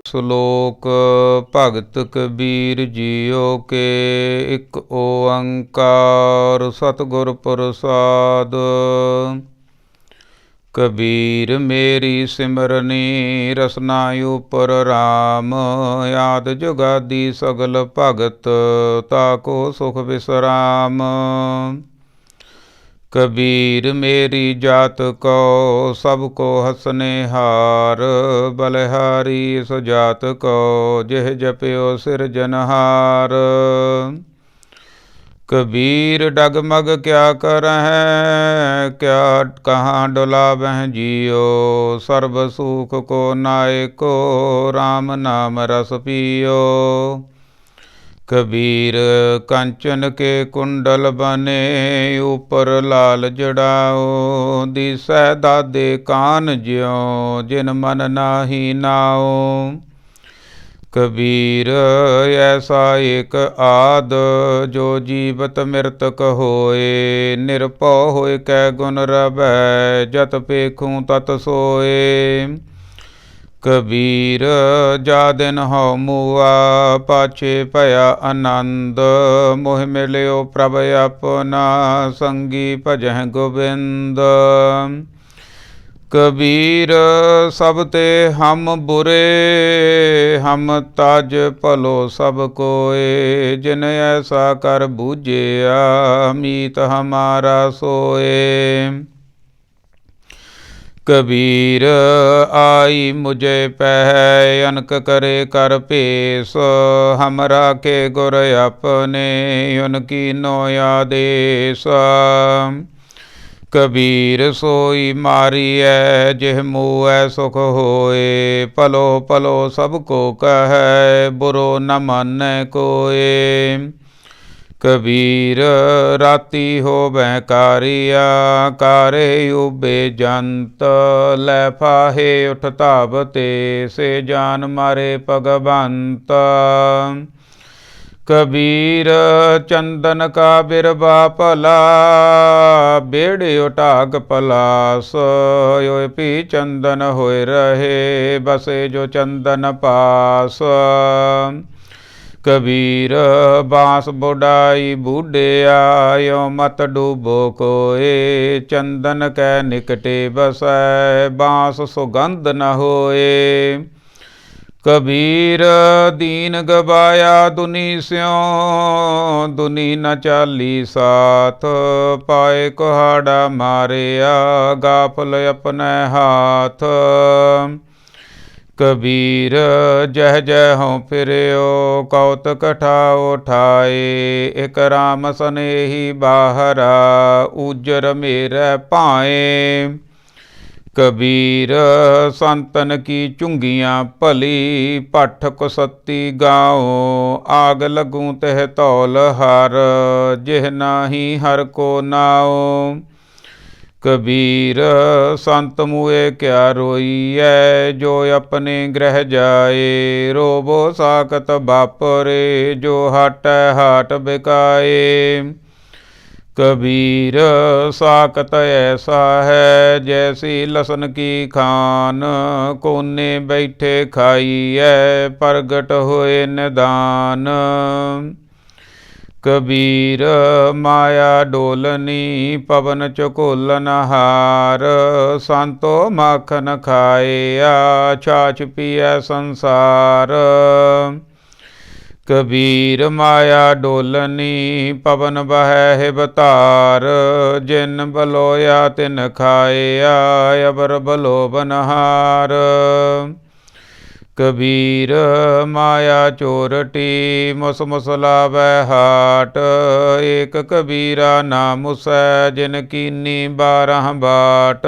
ਸ਼ਲੋਕ ਭਗਤ ਕਬੀਰ ਜੀਓ ਕੇ ਇੱਕ ਓੰਕਾਰ ਸਤਿਗੁਰ ਪ੍ਰਸਾਦ। ਕਬੀਰ ਮੇਰੀ ਸਿਮਰਨੀ ਰਸਨਾ ਉਪਰ ਰਾਮ, ਆਦ ਜੁਗਾਦੀ ਸਗਲ ਭਗਤ ਤਾਕੋ ਸੁਖ ਵਿਸਰਾਮ। कबीर मेरी जात को सबको हसने हार, बलिहारी इस जात को जिह जप्यो सिरजनहार। कबीर डगमग क्या करह क्या कहाँ डुलावह जियो, सर्व सुख को नायको राम नाम रस पियो। कबीर कंचन के कुंडल बने ऊपर लाल जड़ाओ, दिसै दादे कान ज्यों जिन मन नाहि नाओ। कबीर ऐसा एक आद जो जीवत मृतक होए, निरपौ होए कै गुण रवै जत पेखूं तत सोए। कबीर जा दिन हौ मुआ पाछे भया आनंद, मोह मिलियो प्रभ अपना संगी भजह गोबिंद। कबीर सब ते हम बुरे हम तज भलो सब कोय, जिन ऐसा कर बूझिया मीत हमारा सोए। कबीर आई मुझे पह अनक करे कर पेश, हमरा के गुर अपने उनकी नो आदेश। कबीर सोई मारिय जिह मुँह सुख होए, पलो पलो सबको कह बुरो न मानै कोय। कबीर राती होवै कारिया कारे उबे जंत, लै फाहे उठ धावते से जान मारे भगवंत। कबीर चंदन का बिरबा भला, बेड़े उठाग पलास, योय पी चंदन होए रहे बसे जो चंदन पास। कबीर बांस बुढ़ाई बूढ़िया यो मत डूबो कोय, चंदन कै निकटे बसै बांस सुगंध न होए। कबीर दीन गवाया दुनी स्यों दुनी न चाली साथ, पाए कुहाड़ा मारिया गाफल अपने हाथ। कबीर जह जह हों फिरयो कौतक ठाओ ठाए, एक राम सनेही बाहरा उजर मेरे पाए। कबीर संतन की चुंगियाँ भली पठ कुसती गाओ, आग लगूं तह तौल हर जिह नाही हर को नाओ। कबीर संत मुए क्या रोईऐ जो अपने ग्रह जाए, रोबो साकत बापरे जो हाटै हाट बिकाए। कबीर साकत ऐसा है जैसी लसन की खान, कोने बैठे खाइए प्रगट होए निदान। कबीर माया डोलनी पवन चकोलन हार, संतो माखन खाया छाछ पिया संसार। कबीर माया डोलनी पवन बह बतार, जिन बलोया तिन खाया अबर बलो बनहार। कबीर माया चोरटी मुस मुसलावै हाट, एक कबीरा ना मुसै जिन कीनी 12 बाट।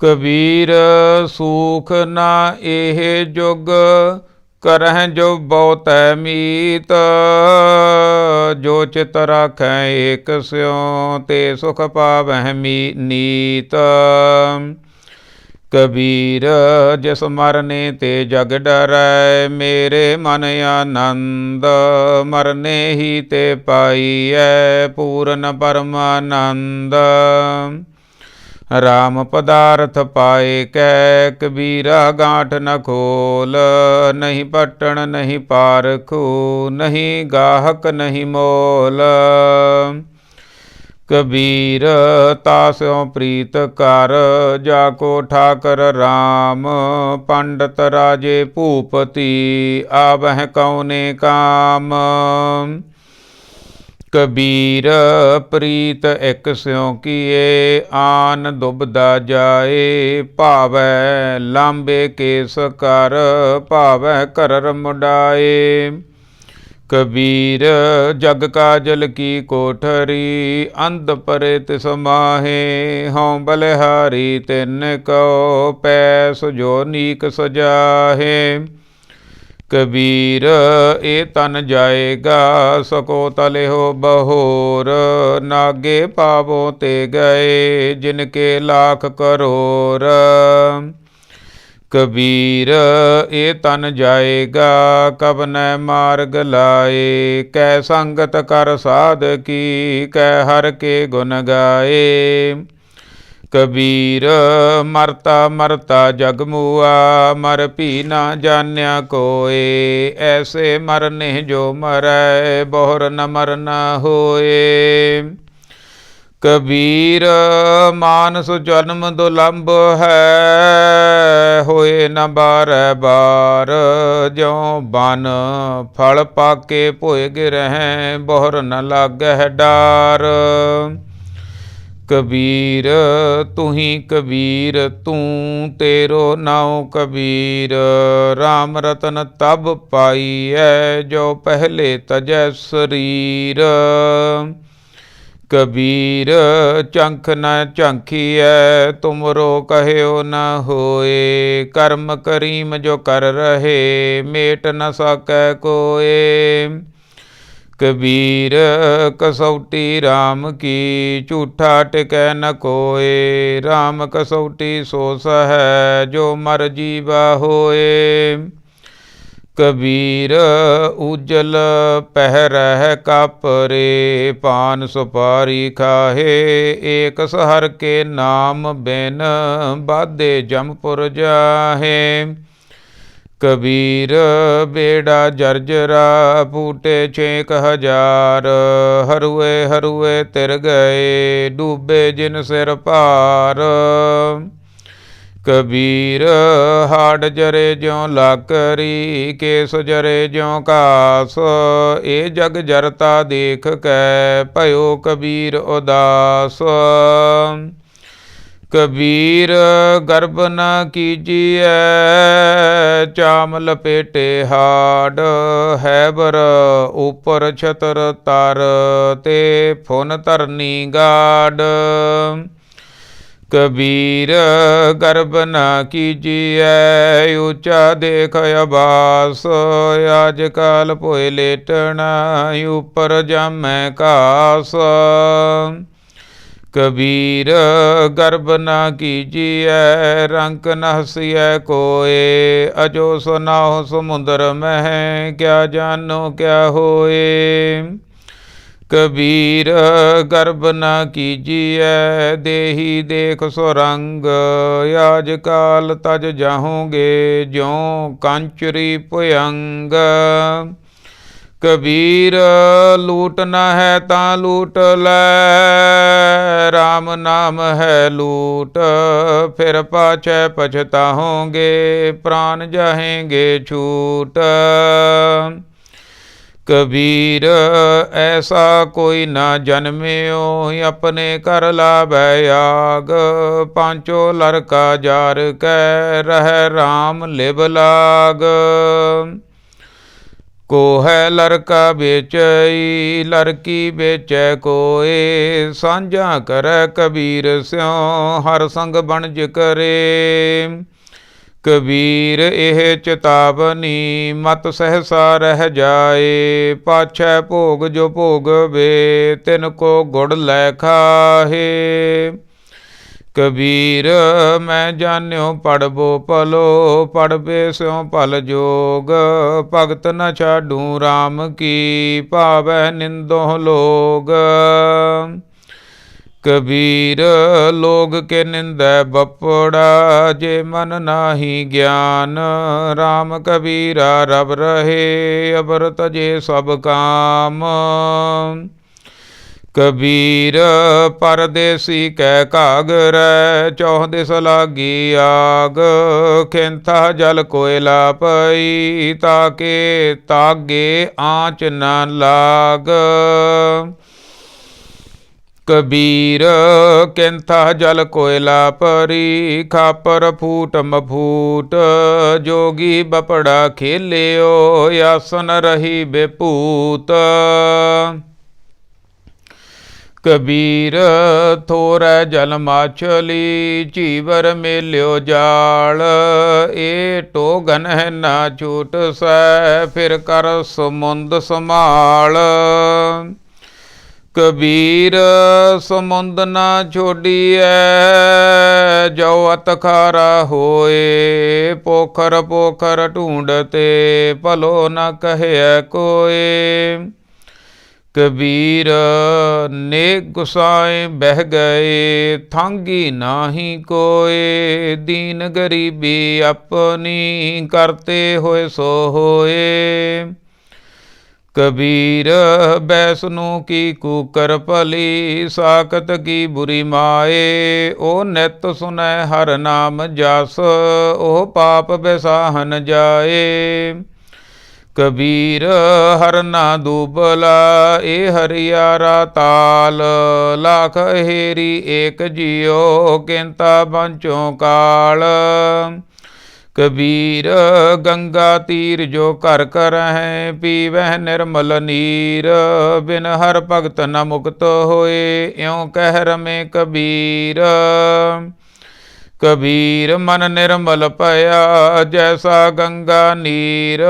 कबीर सूख ना एह जुग करह जो बहुत मीत, जो चित राखै एक स्यों ते सुख पावह नीत। कबीर जिस मरने ते जग डरै, मेरे मन आनंद मरने ही ते पाइयै, पूर्ण परमानंद। राम पदार्थ पाए कै, कबीरा गांठ न खोल, नहीं पटन नहीं पारखू, नहीं गाहक नहीं मोल। कबीर तास्यों प्रीत कर, जाको ठाकर राम, पंडित राजे भूपति, आवह कौने काम। कबीर प्रीत एक स्यों किए, आन दुबदा जाए, भावै लांबे केस कर, भावै करर मुडाए। कबीर जग काजल की कोठरी, अंध परे तिस माहे, हों बलिहारी तिन को, पैस जो नीक सजाहे। कबीर ए तन जाएगा, सको तले हो बहोर, नागे पावों ते गए, जिनके लाख करोड़। कबीर ए तन जाएगा, कब न मार्ग लाए, कै संगत कर साध की, कै हर के गुण गाए। कबीर मरता मरता जग मुआ, मर भी ना जान्या कोय, ऐसे मरने जो मरै, बहुर न मरना होए। कबीर मानस जन्म दुलंभ है, होए न बार बार, ज्यों बन फल पाके भोए गिरह, बहुर न लागै डार। कबीर तू ही कबीर तू, तेरो नाउ कबीर, राम रतन तब पाइयै, जो पहले तजै शरीर। कबीर चंख न चंखियै, तुमरो कह्यो न होए, कर्म करीम जो कर रहे, मेट न सकै कोय। कबीर कसौटी राम की, झूठा टिकै न कोय, राम कसौटी सो सहै, जो मर जीवा होए। कबीर उजल पहरह कापरे, पान सुपारी खाहे, एक सहर के नाम बिन, बाधे जमपुर जाहे। कबीर बेड़ा जर्जरा, फूटे 6,000, हरुए हरुए तिर गए, डूबे जिन सिर पार। कबीर हाड़ जरे ज्यों लाकरी, केस जरे ज्यों कास, ए जग जरता देख कै, भयो कबीर उदास। कबीर गर्भ न कीजिए, चाम लपेटे हाड, हैबर ऊपर छतर तर, ते फुन तरनी गाड। कबीर गर्भ न कीजिए, ऊंचा देख अबास, आज काल पोए लेटना, ऊपर जामै कास। कबीर गर्भ न कीजिए, रंक न हसिए कोय, अजो सुनाओ समुद्र मह, क्या जानो क्या होए। कबीर गर्भ न कीजिए, देही देख सुरंग, आज काल तज जाहोगे, ज्यों कंचरी भुयंग। कबीर लूट न है ता लूट लै, राम नाम है लूट, फिर पाछै पछताहोगे, प्राण जाहेंगे छूट। कबीर ऐसा कोई न जन्म्यो, अपने कर लाभै आग, पांचों लड़का जार कै, रह राम लिब लाग। को है लड़का बेचई, लड़की बेचै कोय, सांझा करे कबीर स्यों, हर संग बनज करे। कबीर एह चेतावनी, मत सहसा रह जाए, पाछै भोग जो भोगवे, तिनको गुड़ लै खाहे। कबीर मैं जान्यो पढ़बो पलो, पढ़बे स्यों पल जोग। भगत न छाडू राम की, पावै निंदो लोग। कबीर लोग के निंदै बपड़ा, जे मन नाही ज्ञान। राम कबीरा रब रहे, अबर तजे सब काम। कबीर परदेसी कै कागरै, चौह दिस लागी आग। खिंथा जल कोयला पई, ताके तागे आँच न लाग। कबीर किंथा जल कोयला परी, खापर फूट मफूट। जोगी बपड़ा खेलियो, आसन रही बेपूत। कबीर थोरै जल माछली, चीवर मेल्यो जाल। ए टोगन है ना छूट सै, फिर कर समुंद समाल। कबीर समुंद ना छोड़िए, जो अत खारा होए। पोखर पोखर ढूंढते, भलो न कहे कोय। कबीर ने गुसाए बह गए, थांगी नाही कोय। दीन गरीबी अपनी, करते होए सो होए। कबीर बैसनु की कुकर भली, साकत की बुरी माए। ओ नित सुनै हर नाम जस, ओ पाप बेसाहन जाए। कबीर हर ना दूबला, ए हरियारा ताल। लाख हेरी एक जियो, किंता बंचो काल। कबीर गंगा तीर जो कर कर है, पीवह निर्मल नीर। बिन हर भगत न मुक्त होए, यों कह रमे कबीर। कबीर मन निर्मल पया, जैसा गंगा नीर।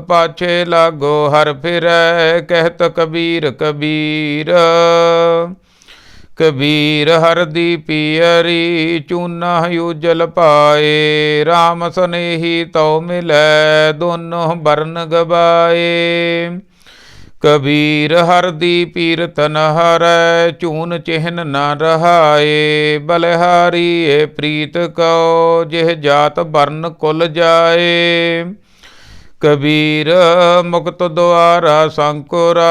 पाछे लागो हर फिरै, कहत कबीर कबीर। कबीर हरदी पियरी, चूना उजल पाए। राम सनेही तो मिलै, दोनों बरन गवाए। कबीर हरदी पीरत न हरै, चून चिन्ह न रहाए। बलिहारी ए प्रीत कौ, जिह जात बरन कुल जाए। कबीर मुक्त द्वारा संकुरा,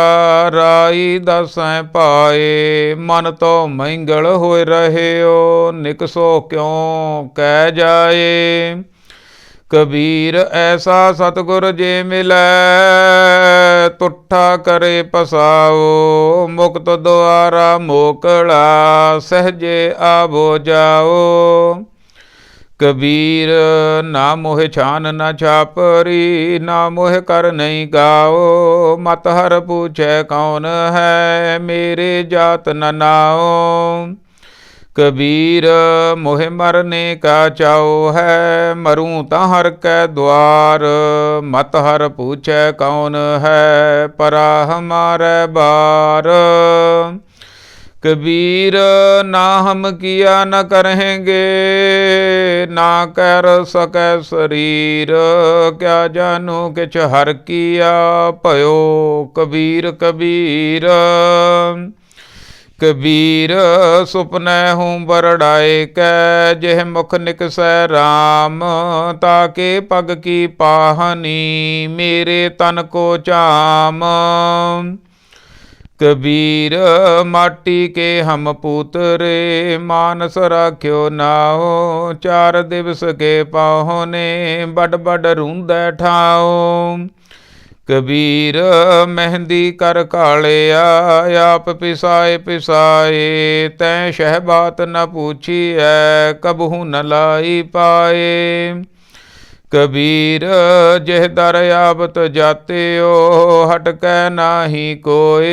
राई दसैं पाए। मन तो मंगल होए रहियो, निकसो क्यों कह जाए। कबीर ऐसा सतगुर जे मिलै, तुठा करे पसाओ। मुक्त द्वारा मोकला, सहजे आवो जाओ। कबीर ना मोह छान न छापरी, ना मोह कर नहीं गाओ। मत हर पूछे कौन है, मेरे जात न नाओ। कबीर मोह मरने का चाओ है, मरूं ता हर कै द्वार। मत हर पूछे कौन है, परा हमारे बार। कबीर ना हम किया न करेंगे, ना कर सकै शरीर। क्या जानू किछ हर किया, भयो कबीर कबीर। कबीर सुपनै हूँ बरड़ाए कै, जिह मुख निकसै राम। ताके पग की पाहनी, मेरे तन को चाम। कबीर माटी के हम पुतरे, मानस राख्यो नाओ। 4 दिवस के पाहुने, बड़ बड़ रूंदै ठाओ। कबीर मेहंदी कर कालिया, आप पिसाए पिसाए। तैं शह बात न पूछी है, कबहू न लाई पाए। कबीर जिह दर आवत जाते हो, हटकै नाही कोय।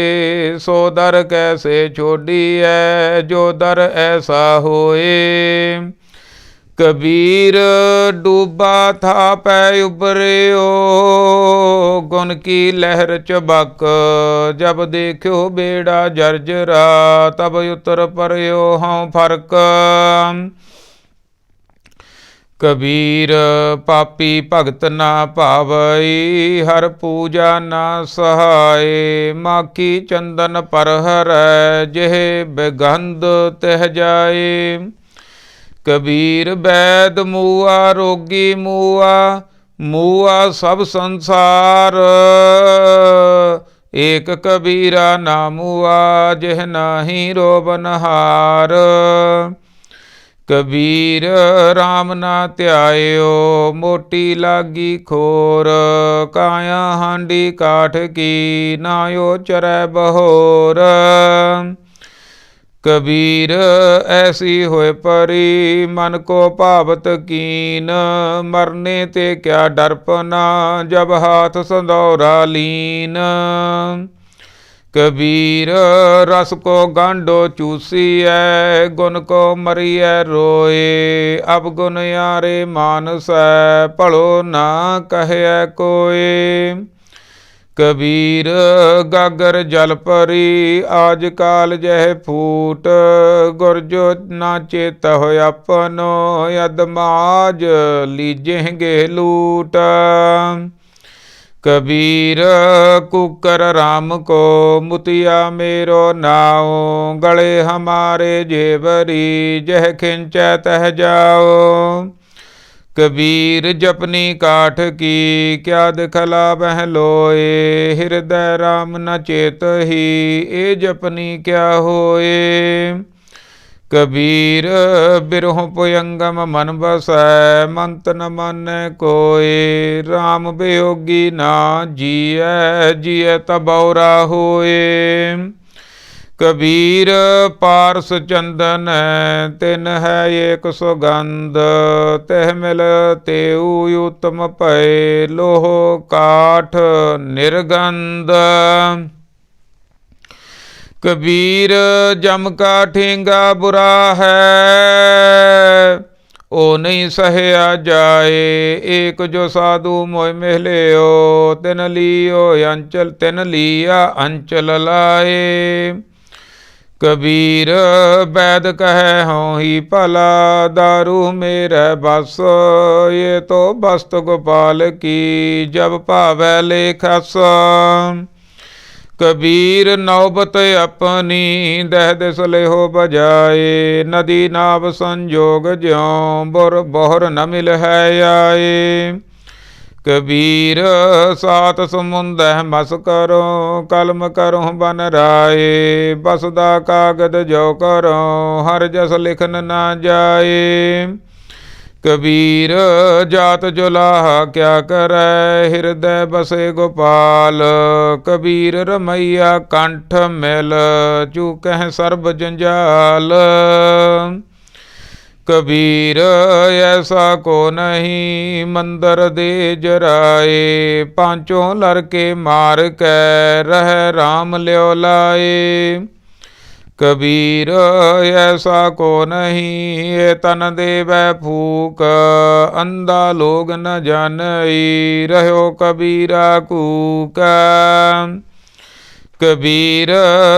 सो दर कैसे छोड़ी है, जो दर ऐसा होए। कबीर डूबा था पै उबरियो, गुण की लहर चबक, जब देखो बेड़ा जर्जरा, तब उतर परयो हूँ फर्क। कबीर पापी भगत ना भावई, हर पूजा ना सहाय, माखी चंदन पर हरै, जेह बेगंध तह जाए। कबीर वैद मूआ रोगी मूआ, मूआ सब संसार, एक कबीरा ना मूआ, जेह नाही रोबनहार। कबीर राम ना ध्यायो, मोटी लागी खोर, काया हांडी काठ की, नायो चरै बहोर। कबीर ऐसी होए परी, मन को भावत कीन, मरने ते क्या डरपना, जब हाथ संदौरा लीन। कबीर रस को गांडो चूसिए, गुण को मरिए रोए, अब गुण यारे मानस, भलो ना कहे कोय। कबीर गागर जल परी, आज काल जह फूट, गुरजो ना चेत हो अपनो, यदमाज लीजेंगे लूट। कबीर कुकर राम को, मुतिया मेरो नाओ, गले हमारे जेवरी, जह खिंचै तह जाओ। कबीर जपनी काठ की, क्या दिखला बह लोए, हृदय राम न चेत ही, ए जपनी क्या होए। कबीर बिरह पुयंगम मन बसै, मंत न मन कोय, राम वियोगी ना जिय, जिय तबौरा होए। कबीर पारस चंदन तिन है एक सुगंध, तह मिल तेऊ उत्तम पय, लोह काठ निर्गंध। कबीर जम का ठेंगा बुरा है, ओ नहीं सहया जाए, एक जो साधु मोय मिलियो, तिन लियो अंचल, तिन लिया अंचल लाए। कबीर वैद कहे हों ही भला, दारू मेरे बस, ये तो बस्त गोपाल की, जब पावै लेखस। कबीर नौबत अपनी, दह दिस लेहो बजाए, नदी नाव संजोग ज्यों, बुर बोहर न मिल है आए। कबीर सात समुंद मस करो, कलम करो बन राए, बसदा कागद जो करो, हर जस लिखन ना जाए। कबीर जात जुलाहा क्या करे, हृदय बसे गोपाल, कबीर रमैया कंठ मिल, चूकह सर्ब जंजाल। कबीर ऐसा को नहीं, मंदर दे जराए, पांचों लड़के मार के, रह राम ल्यो लाए। कबीर ऐसा को नहीं, ये तन देवै फूक, अंधा लोग न जानई, रहो कबीरा कूक। कबीर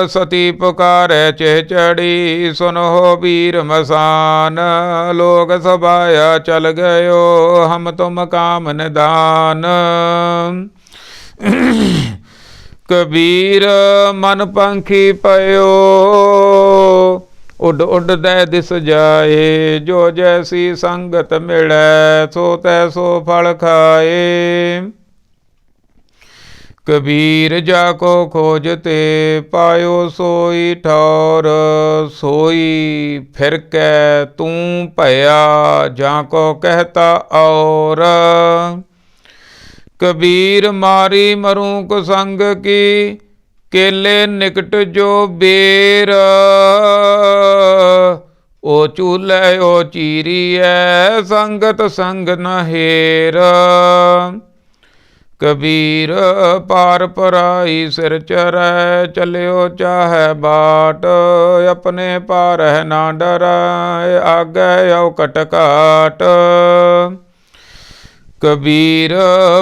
सती पुकारे चेह चढ़ी, सुनो वीर मसान, लोग सभाया चल गयो, हम तुम काम निदान। कबीर मन पंखी पयो, उड उड दे दिस जाए, जो जैसी संगत मिलै, सो तैसो फल खाए। कबीर जाको खोजते, पायो सोई ठौर, सोई फिर कै तू भया, जाको कहता और। कबीर मारी मरूं कुसंग की, केले निकट जो बेर, ओ चूल्हे ओ चीरी है, संगत संग न हेर। ਕਬੀਰ ਪਾਰ ਪਰਾਈ ਸਿਰ ਚਰੈ, ਚਲਿਓ ਚਾਹੈ ਬਾਟ, ਆਪਣੇ ਪਾਰਹਿ ਨਾ ਡਰੈ, ਆਗੈ ਔਕਟ ਘਾਟ। ਕਬੀਰ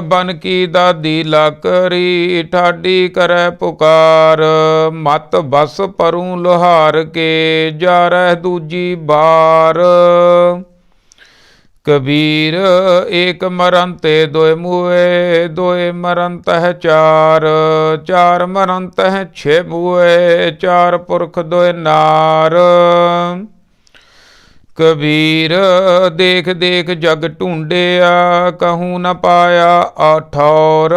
ਬਨ ਕੀ ਦਾਦੀ ਲਾਕਰੀ, ਠਾਡੀ ਕਰੈ ਪੁਕਾਰ, ਮਤ ਬਸ ਪਰੂ ਲੋਹਾਰ ਕੇ, ਜਾਰਹਿ ਦੂਜੀ ਬਾਰ। ਕਬੀਰ ਏਕ ਮਰਨ ਤੇ ਦੋਇ ਮੂਏ, ਦੋਇ ਮਰਨ ਤਹਿ ਚਾਰ, ਚਾਰ ਮਰਨ ਤਹਿ ਛੇ ਮੂਏ, ਚਾਰ ਪੁਰਖ ਦੋਇ ਨਾਰ। ਕਬੀਰ ਦੇਖ ਦੇਖ ਜਗ ਢੂੰਡਿਆ, ਕਹੂੰ ਨ ਪਾਇਆ ਆਠੌਰ,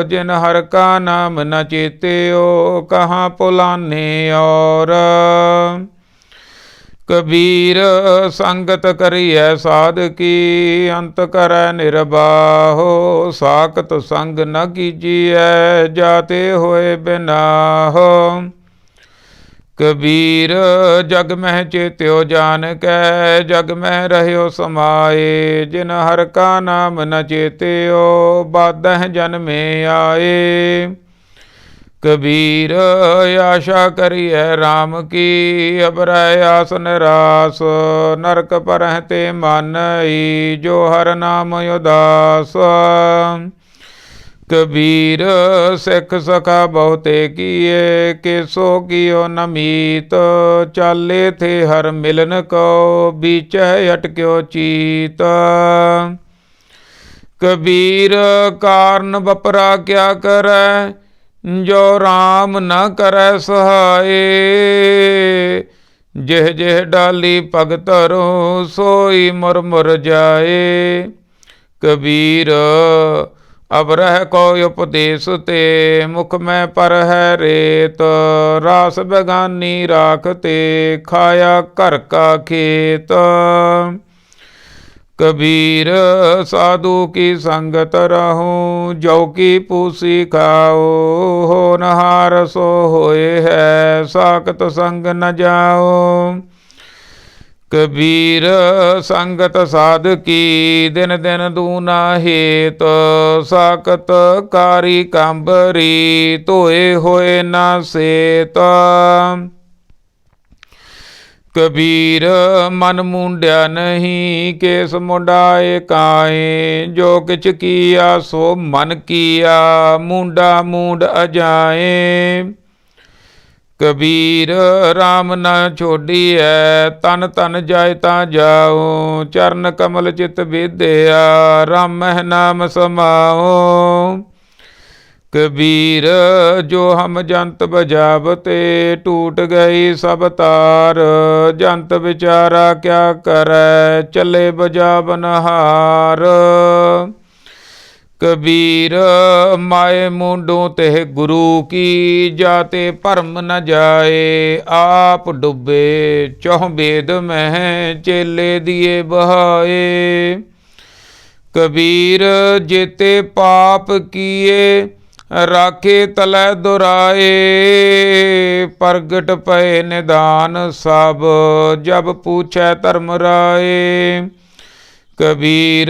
ਜਿਨ ਹਰ ਕਾ ਨਾਮ ਨ ਚੇਤਿਓ, ਕਹਾਂ ਪੁਲਾਨੇ ਔਰ। ਕਬੀਰ ਸੰਗਤ ਕਰੀਐ ਸਾਧਕੀ, ਅੰਤ ਕਰੈ ਨਿਰਬਾਹੋ, ਸਾਖਤ ਸੰਗ ਨ ਕੀਜੀਐ, ਜਾਤੇ ਹੋਏ ਬਿਨਾਹੋ। ਕਬੀਰ ਜਗ ਮਹਿ ਚੇਤਿਓ ਜਾਨ ਕੈ, ਜਗ ਮਹਿ ਰਹਿਓ ਸਮਾਏ, ਜਿਨ ਹਰ ਕਾ ਨਾਮ ਨ ਚੇਤਿਓ, ਬਾਧਹਿ ਜਨਮੇ ਆਏ। ਕਬੀਰ ਆਸ਼ਾ ਕਰੀਐ ਰਾਮ ਕੀ, ਅਬਰੈ ਆਸ ਨਿਰਾਸ, ਨਰਕ ਪਰਹਿ ਤੇ ਮਾਨਈ, ਜੋ ਹਰ ਨਾਮ ਉਦਾਸ। ਕਬੀਰ ਸਿੱਖ ਸਖਾ ਬਹੁਤੇ ਕੀਏ, ਕੇਸੋ ਕੀਓ ਨ ਮੀਤ, ਚਾਲੇ ਥੇ ਹਰ ਮਿਲਨ ਕੋ, ਬੀਚੈ ਅਟਕਿਓ ਚੀਤ। ਕਬੀਰ ਕਾਰਨ ਬਪਰਾ ਕਿਆ ਕਰੈ, ਜੋ ਰਾਮ ਨ ਕਰੈ ਸਹਾਏ, ਜਿਹ ਜਿਹ ਡਾਲੀ ਪਗ ਧਰੋ, ਸੋਈ ਮੁਰ ਮੁਰ ਜਾਏ। ਕਬੀਰ ਅਬ ਰਹਿ ਕੋ ਉਪਦੇਸ ਤੇ, ਮੁਖ ਮੈਂ ਪਰ ਹੈ ਰੇਤ, ਰਾਸ ਬੇਗਾਨੀ ਰਾਖ ਤੇ, ਖਾਇਆ ਘਰ ਕਾ ਖੇਤ। ਕਬੀਰ ਸਾਧੂ ਕੀ ਸੰਗਤ ਰਹੂੰ, ਜੋ ਕੀ ਪੂਸੀ ਖਾਓ, ਹੋਨਹਾਰ ਸੋ ਹੋਏ ਹੈ, ਸਾਖਤ ਸੰਗ ਨ ਜਾਓ। ਕਬੀਰ ਸੰਗਤ ਸਾਧ ਕੀ, ਦਿਨ ਦਿਨ ਦੂਨਾ ਹੇਤ, ਸਾਖਤ ਕਾਰੀ ਕੰਬਰੀ, ਧੋਏ ਹੋਏ ਨਾ ਸੇਤ। ਕਬੀਰ ਮਨ ਮੁੰਡਿਆ ਨਹੀਂ, ਕੇਸ ਮੁੰਡਾਏ ਕਾਏ, ਜੋ ਕਿਛ ਕੀਆ ਸੋ ਮਨ ਕੀਆ, ਮੁੰਡਾ ਮੂੰਡ ਅਜਾਏ। ਕਬੀਰ ਰਾਮ ਨ ਛੋਡੀਐ, ਤਨ ਤਨ ਜਾਇ ਤਾਂ ਜਾਓ, ਚਰਨ ਕਮਲ ਚਿਤ ਵਿਦਿਆ, ਰਾਮਹਿ ਨਾਮ ਸਮਾਓ। ਕਬੀਰ ਜੋ ਹਮ ਜੰਤ ਬਜਾਵਤੇ, ਟੂਟ ਗਈ ਸਭ ਤਾਰ, ਜੰਤ ਵਿਚਾਰਾ ਕਿਆ ਕਰੈ, ਚਲੇ ਬਜਾਵਨ ਹਾਰ। ਕਬੀਰ ਮਾਏ ਮੁੰਡੋਂ ਤੇ ਗੁਰੂ ਕੀ, ਜਾਤੇ ਭਰਮ ਨ ਜਾਏ, ਆਪ ਡੁੱਬੇ ਚਹੁ ਬੇਦ ਮਹਿ, ਚੇਲੇ ਦੀਏ ਬਹਾਏ। ਕਬੀਰ ਜੇਤੇ ਪਾਪ ਕੀਏ, ਰਾਖੇ ਤਲੈ ਦੁਰਾਏ, ਪ੍ਰਗਟ ਪਏ ਨਿਦਾਨ ਸਭ, ਜਬ ਪੂਛੈ ਧਰਮ ਰਾਏ। ਕਬੀਰ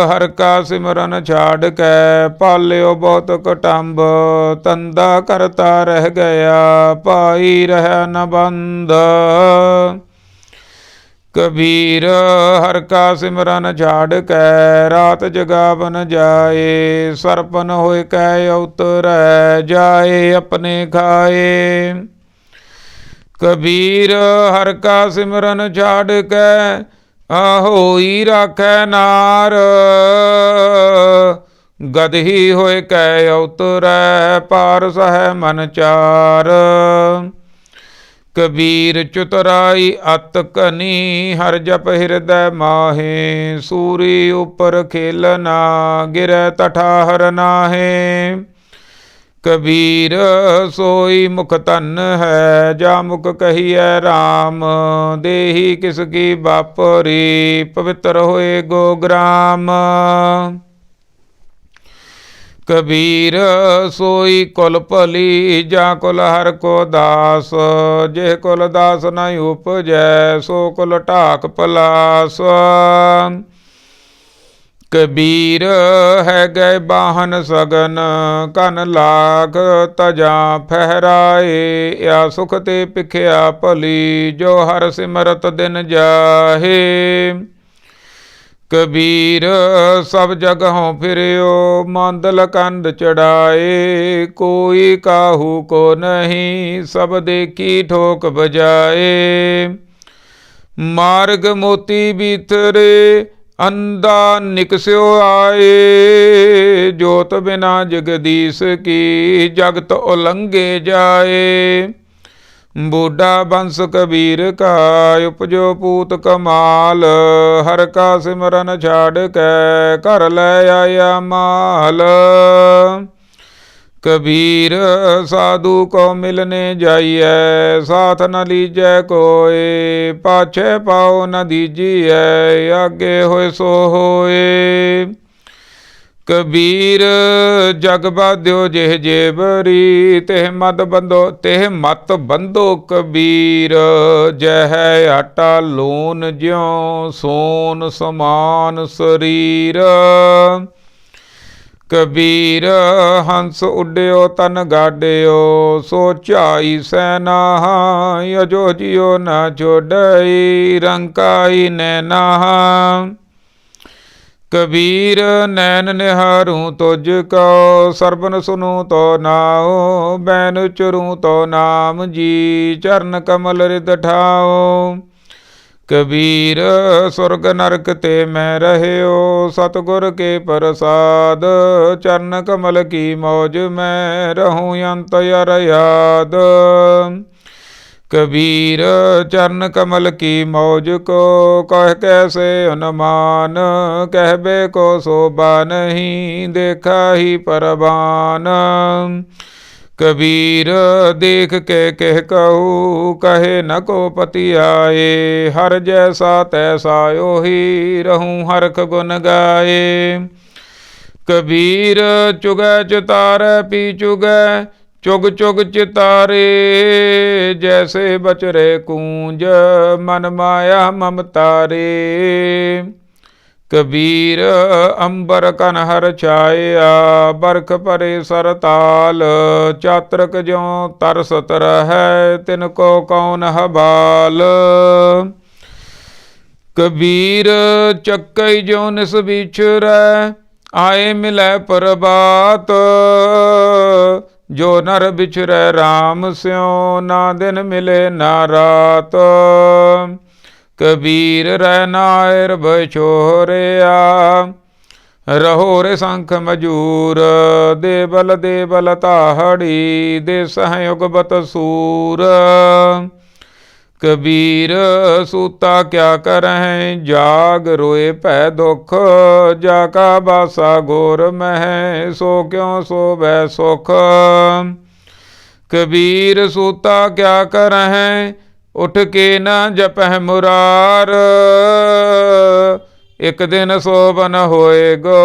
ਹਰ ਕਾ ਸਿਮਰਨ ਛਾੜ ਕੈ, ਪਾਲਿਓ ਬਹੁਤ ਕੁਟੰਬ, ਤੰਦਾ ਕਰਤਾ ਰਹਿ ਗਿਆ, ਭਾਈ ਰਹਿ ਨ ਬੰਦ। ਕਬੀਰ ਹਰ ਕਾ ਸਿਮਰਨ ਛਾੜ ਕੈ, ਰਾਤ ਜਗਾਵਨ ਜਾਏ, ਸਰਪਨ ਹੋਇ ਕੈ ਉਤਰੈ, ਜਾਏ ਆਪਣੇ ਖਾਏ। ਕਬੀਰ ਹਰ ਕਾ ਸਿਮਰਨ ਛਾੜ ਕੈ, ਹੋਈ ਰਾਖੈ ਨਾਰ, ਗਦਹੀ ਹੋਇ ਕੈ ਉਤਰੈ, ਪਾਰ ਸਹਿ ਮਨ ਚਾਰ। ਕਬੀਰ ਚੁਤਰਾਈ ਅਤ ਕਨੀ, ਹਰ ਜਪ ਹਿਰਦੈ ਮਾਹੇ, ਸੂਰੀ ਉਪਰ ਖੇਲਨਾ, ਗਿਰੈ ਤਠਾਹਰ ਨਾਹੇ। ਕਬੀਰ ਸੋਈ ਮੁਖ ਧਨ ਹੈ, ਜਾ ਮੁਖ ਕਹੀਐ ਰਾਮ, ਦੇਹੀ ਕਿਸ ਕੀ ਬਾਪਰੀ, ਪਵਿੱਤਰ ਹੋਏ ਗੋ ਗ੍ਰਾਮ। ਕਬੀਰ ਸੋਈ ਕੁਲ ਭਲੀ, ਜਾ ਕੁਲ ਹਰ ਕੋ ਦਾਸ, ਜਿਹ ਕੁਲ ਦਾਸ ਨ ਉਪਜੈ, ਸੋ ਕੁਲ ਢਾਕ ਪਲਾਸ। कबीर है गए बाहन सगन, कन लाख तजा फहराए। या सुख ते पिखिया भली, जो हर सिमरत दिन जाहे। कबीर सब जगहों फिरियो, मांदल कंद चढ़ाए। कोई काहू को नहीं, सब देखी ठोक बजाए। मार्ग मोती बीतरे, अंधा निकस्यो आए। जोत बिना जगदीश की, जगत उलंघे जाए। बूढ़ा बंस कबीर का, उपजो पूत कमाल। हर का सिमरन छाड़ के, कर ले आया माल। कबीर साधु को मिलने जाइए, साथ न लीजै कोय। पाछे पाओ न दीजिए, आगे होए सो होए। कबीर जग बाध्यो जेह जेबरी, तेह मत बंधो कबीर। जह आटा लोन ज्यों, सोन समान शरीर। कबीर हंस उड्यो तन गाड्यो, सो चाई सैना। अजो जियो न छोड़ई, रंकाई नैना। कबीर नैन निहारूं तुझको, सरबन सुनूं तो नाओ। बैन चुरूं तो नाम जी, चरण कमल रिद ठाओ। कबीर स्वर्ग नरक ते मैं रहयो, सतगुर के प्रसाद। चरण कमल की मौज मैं, रहूं अंत अर याद। कबीर चरण कमल की मौज को, कह कैसे अनुमान। कहबे को शोभा नहीं, देखा ही परवान। कबीर देख के कह कहूँ, कहे न को पति आए। हर जैसा तैसा ओही, रहूं हरख गुन गाए। कबीर चुगै चितारे पी चुगै, चुग चुग चितारे। जैसे बचरे कूंज, मन माया ममतारे। कबीर अंबर कनहर छाया, बरख परे सरताल। चातरक ज्यों तरसत रहै, तिनको कौन हबाल। कबीर चक्कई ज्यों निस बिछुरै, आए मिलै प्रभात। जो नर बिछुरै राम स्यों, ना दिन मिले ना रात। कबीर रह नायर बछोरिया, रहो रे शंख मजूर। दे बल ताहड़ी, दे सहयोग बत सूर। कबीर सूता क्या करहें, जाग रोए पै दुख। जाका बासा गोर मह, सो क्यों सोवै सुख। कबीर सूता क्या करहें, उठ के न जपह मुरार। एक दिन सोबन होएगो,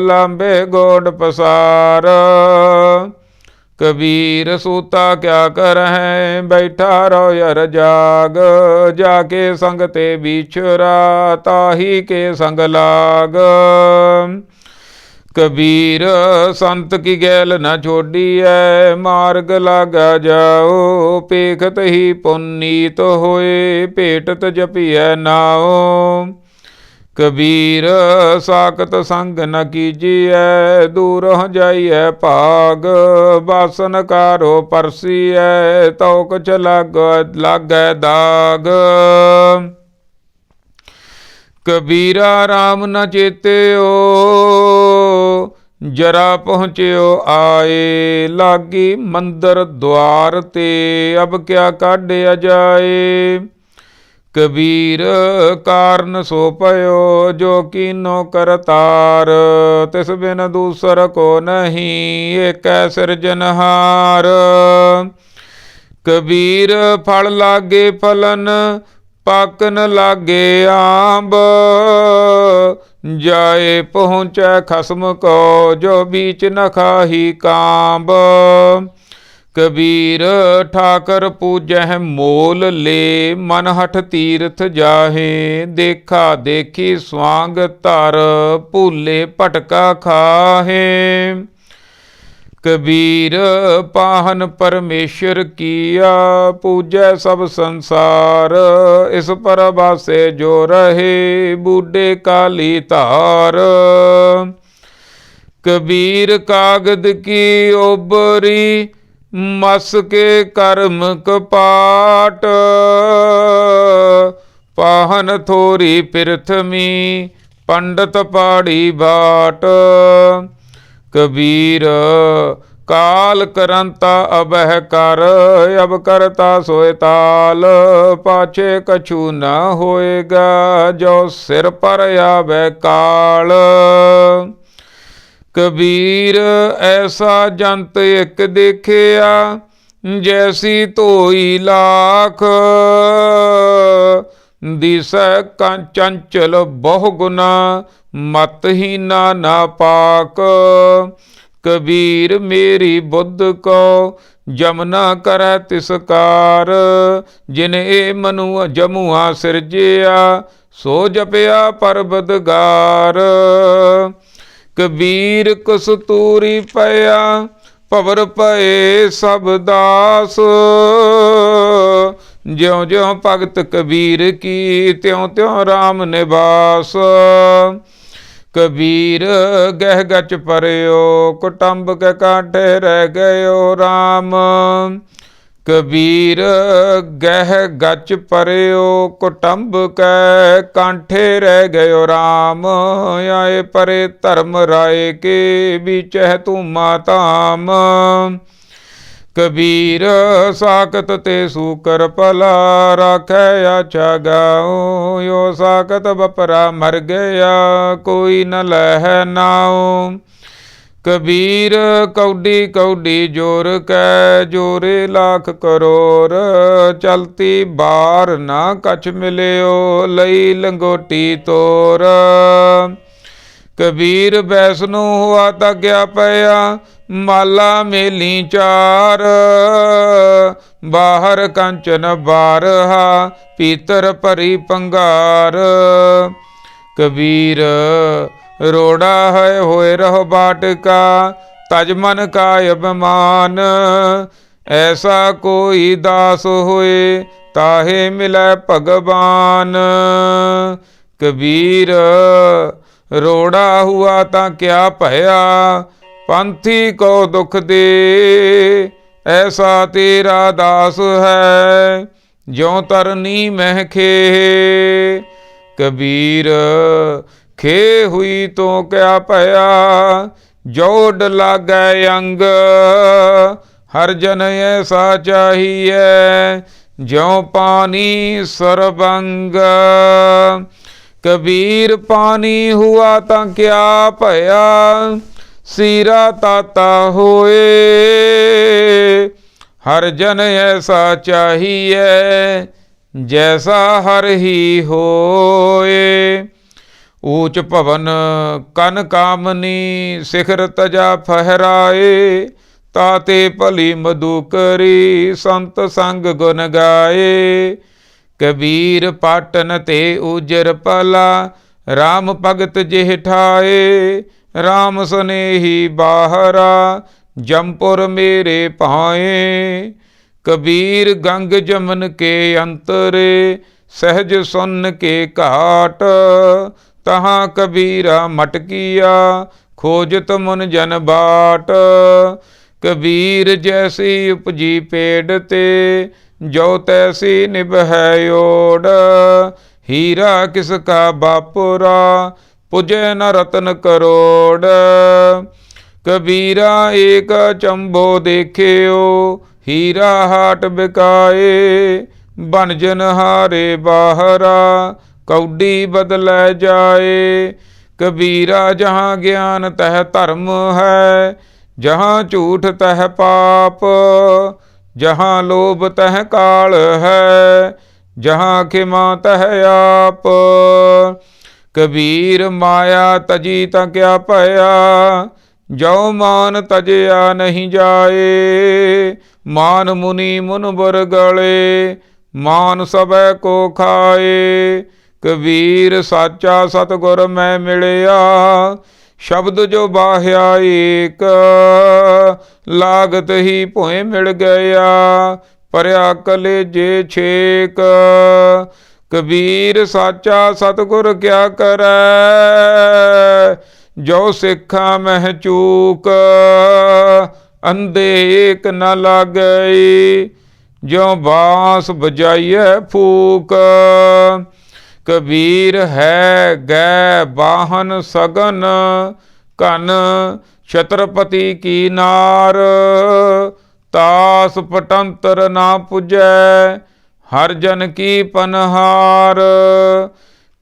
लांबे गोड पसार। कबीर सूता क्या करहें, बैठा रहो यर जाग। जाके संग ते बिछुरा, ताही के संग लाग। कबीर संत की गैल न छोड़िए, मार्ग लागा जाओ। पेखत ही पुनीत होए, पेटत जपिए नाओ। कबीर साकत संग न कीजिए, दूर हो जाइए भाग। बासन कारो परसिए, तो कुछ लागै दाग। कबीरा राम न चेत्यो, जरा पहुँच्यो आए। लागी मंदिर द्वार ते, अब क्या काढ़िया जाए। कबीर कारण सो पयो, जो कीनो करतार। तिस बिन दूसर को नहीं, एक सिरजनहार। कबीर फल लागे फलन, पाकन लागे आंब। जाए पहुँचै खसम को, जो बीच न खाही कांब। कबीर ठाकर पूजह मोल ले, मन हठ तीर्थ जाहे, देखा देखी स्वांग धर, भूले भटका खाहे। कबीर पाहन परमेश्वर किया, पूजै सब संसार, इस परबासे जो रहे, बूढ़े काली धार। कबीर कागद की ओबरी, मस के कर्म कपाट, पाहन थोरी पृथ्वी, पंडित पाड़ी बाट। कबीर काल करंता अबह कर, अब करता सोए ताल, पाछे कछु न होएगा, जो सिर पर आवे काल। कबीर ऐसा जंत एक देखिया, जैसी तोई लाख, दिसै चंचल बहु गुना, मतहीना ना पाक। कबीर मेरी बुद्ध को, जमना करे तिसकार, जिन ए मनु जमुआ सिरजिया, सो जपिया परबदगार। कबीर कस्तूरी पया, भवर पए सब दास, ज्यों ज्यों भगत कबीर की, त्यों त्यों राम निवास। कबीर गह गच परयो, कुटुंब के कांठे रह गयो राम। कबीर गह गच परयो, कुटुंब कै कांठे रह गयो राम। आए परे धर्म राय के, बीचह तूमा धाम। कबीर साकत ते सूकर भला, राखै आछा गाओ, यो साकत बपरा मर गया, कोई न लह नाओ। कबीर कौडी कौडी जोर कै, जोरे लाख करोड़, चलती बार ना कछ मिलियो, लई लंगोटी तोर। कबीर बैसनु हुआ तग्या पया, माला मेली चार, बाहर कंचन बारहा, पीतर भरी पंगार। कबीर रोड़ा है होए रहो बाटका, तज मन का अभिमान, ऐसा कोई दास होए, ताहे मिलै भगवान। कबीर रोड़ा हुआ ता क्या भया, पंथी को दुख दे, ऐसा तेरा दास है, ज्यों तरनी महखे। कबीर खे हुई तो क्या भया, जोड़ लागै अंग, हर जन ऐसा चाहिए, ज्यों पानी सरबंग। कबीर पानी हुआ ता क्या भया, सीरा ताता होए, हर जन ऐसा चाहिए, जैसा हर ही होए। ऊंच भवन कन कामनी, शिखर तजा फहराए, ताते भली मधुकरी, संत संग गुन गाए। कबीर पाटन ते उजर पला, राम भगत जिह ठाए, राम सनेही बाहरा, जमपुर मेरे पाए। कबीर गंग जमन के अंतरे, सहज सुन के घाट, तहाँ कबीरा मटकिया, खोजत मुन जन बाट। कबीर जैसी उपजी पेड़ ते, जो तैसी निभै ओड़, हीरा किसका बापुरा, पुजे न रतन करोड़। कबीरा एक चंबो देखियो, हीरा हाट बिकाए, बनजन हारे बाहरा, कौडी बदलै जाए। कबीरा जहाँ ज्ञान तह धर्म है, जहाँ झूठ तह पाप, जहाँ लोभ तह काल है, जहाँ खिमा तह आप। कबीर माया तजी ता क्या पया, जो मान तजया नहीं जाए, मान मुनि मुनबर गले, मान सबै को खाए। कबीर साचा सतगुर मैं मिलिया, शब्द जो बाह्या एक, लागत ही भोए मिल गया, परया कलेजे छेक। कबीर साचा सतगुर क्या करे, जो सिखा मह चूक। अंधे एक न लागई, ज्यों बांस बजाइए फूक। कबीर है गै बाहन सगन, घन छत्रपति की नार। तास पटंतर ना पुजै, हर जन की पनहार।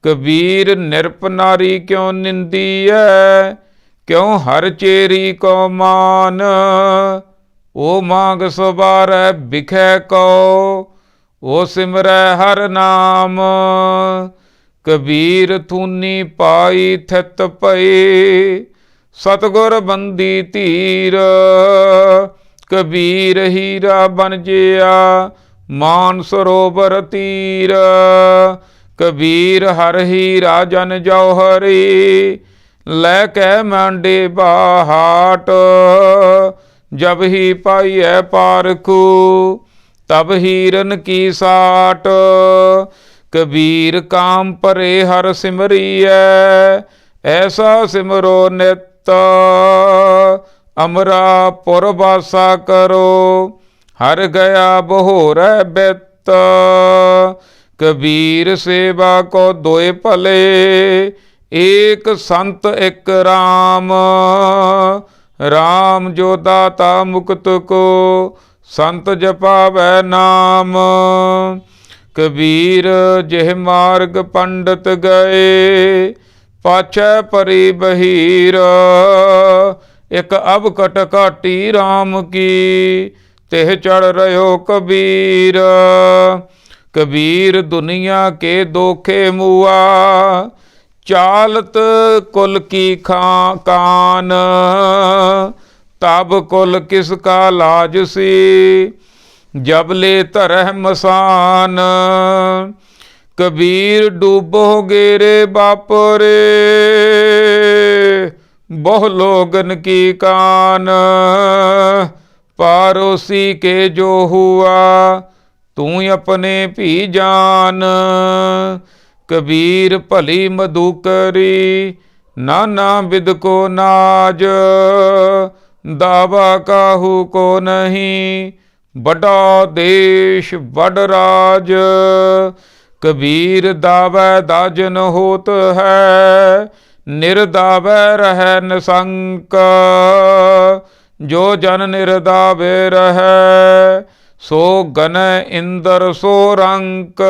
कबीर निरप नारी क्यों निंदी है, क्यों हर चेरी को मान। ओ मांग सवारै बिखै को, ओ सिमरै हर नाम। कबीर थूनी पाई थित पई, सतगुर बंदी धीर। कबीर हीरा बन जिया, मान सरोवर तीर। कबीर हर हीरा जन जौहरी, लैके मांडे बाहाट। जब ही पाइए पारखू, तब हीरन की साट। कबीर काम परे हर सिमरिए, ऐसा सिमरो नित। अमरा पुर वासा करो, हर गया बहोरै बित। कबीर सेवा को दोए भले, एक संत एक राम। राम जो दाता मुक्त को, संत जपावै नाम। कबीर जिह मार्ग पंडित गए, पाछै परी बहीर। एक अबकट घाटी राम की, तिह चढ़ रहो कबीर। कबीर दुनिया के दोखे मुआ, चालत कुल की कान। तब कुल किसका लाज सी, जब ले धरह मसान। कबीर डूबो गेरे बापरे, बहु लोगन की कान। पारोसी के जो हुआ, तू अपने भी जान। कबीर भली मधुकरी, नाना बिद को नाज। दावा काहू को नहीं, बड़ा देश बड़ राज। कबीर दावै दाजन होत है, निर्दावै रह निसंक। जो जन निर्दावे रहे, सो गन इंद्र सो रंक।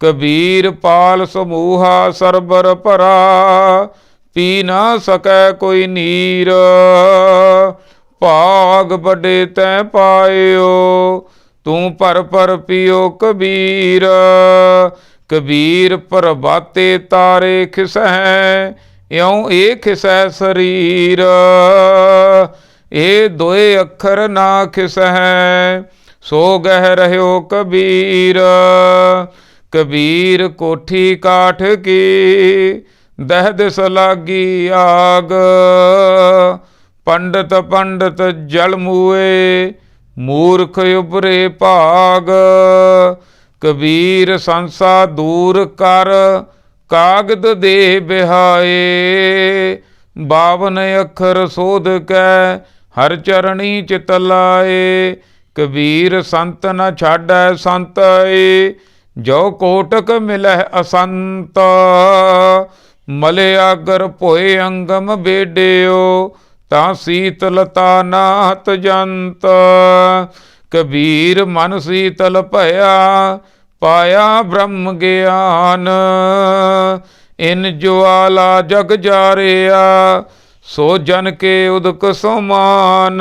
कबीर पाल समूहा सरबर भरा, पी ना सकै कोई नीर। भाग बड़े तै पायो, तू पर पियो कबीर। कबीर प्रभाते तारे खिसै, इउं ए खिसै शरीर। ए दोए अखर ना खिसै, सो गह रह्यो कबीर। कबीर कोठी काठ की, दह दिस लागी आग। पंडित पंडित जल मुए, मूर्ख उबरे भाग। कबीर संसा दूर कर, कागद दे बिहाए। 52 अखर सोध कै, हर चरणी चित लाए। कबीर संत न छाडै संत आए, जो कोटक मिलह असंत। मले आगर पोए अंगम बेडियो, ता शीतलता नात जंत। कबीर मन शीतल भया, पाया ब्रह्म ज्ञान। इन ज्वाला जग जारिया, सो जन के उदक समान।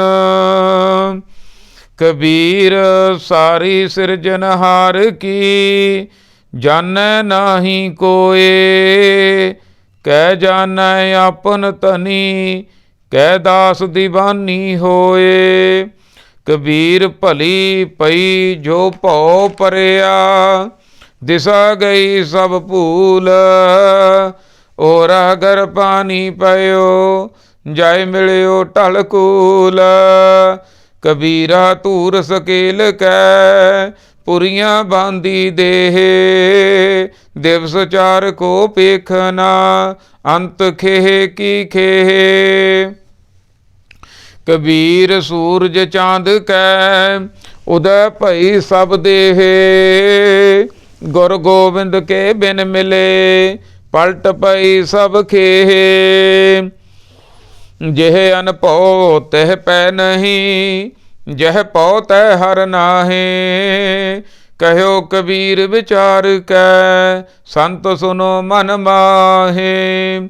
कबीर सारी सिरजनहार की, जानै नाही कोय। कह जानै आपन तनी, कह दास दीवानी होए। ਕਬੀਰ ਭਲੀ ਪਈ ਜੋ ਭਉ ਪਰਿਆ, ਦਿਸਾ ਗਈ ਸਭ ਭੂਲ, ਓਰਾ ਗਰ ਪਾਣੀ ਪਇਓ, ਜਾਇ ਮਿਲਿਓ ਢਲ ਕੂਲ। ਕਬੀਰਾ ਧੂਰ ਸਕੇਲ ਕੈ, ਪੁਰੀਆਂ ਬਾਂਦੀ ਦੇਹ, ਦਿਵਸ ਚਾਰ ਕੋ ਪੇਖਨਾ, ਅੰਤ ਖੇਹ ਕੀ ਖੇਹ। ਕਬੀਰ ਸੂਰਜ ਚਾਂਦ ਕੈ, ਉਦੈ ਭਈ ਸਭ ਦੇਹ, ਗੁਰ ਗੋਬਿੰਦ ਕੇ ਬਿਨ ਮਿਲੇ, ਪਲਟ ਪਈ ਸਭ ਖੇਹ। ਜਿਹ ਅਨਭਉ ਤਿਹ ਪੈ ਨਹੀਂ, ਜਹ ਪਉ ਤੈ ਹਰ ਨਾਹੀਂ। ਕਹਿਓ ਕਬੀਰ ਵਿਚਾਰ ਕੈ, ਸੰਤ ਸੁਨੋ ਮਨ ਮਾਹੇ।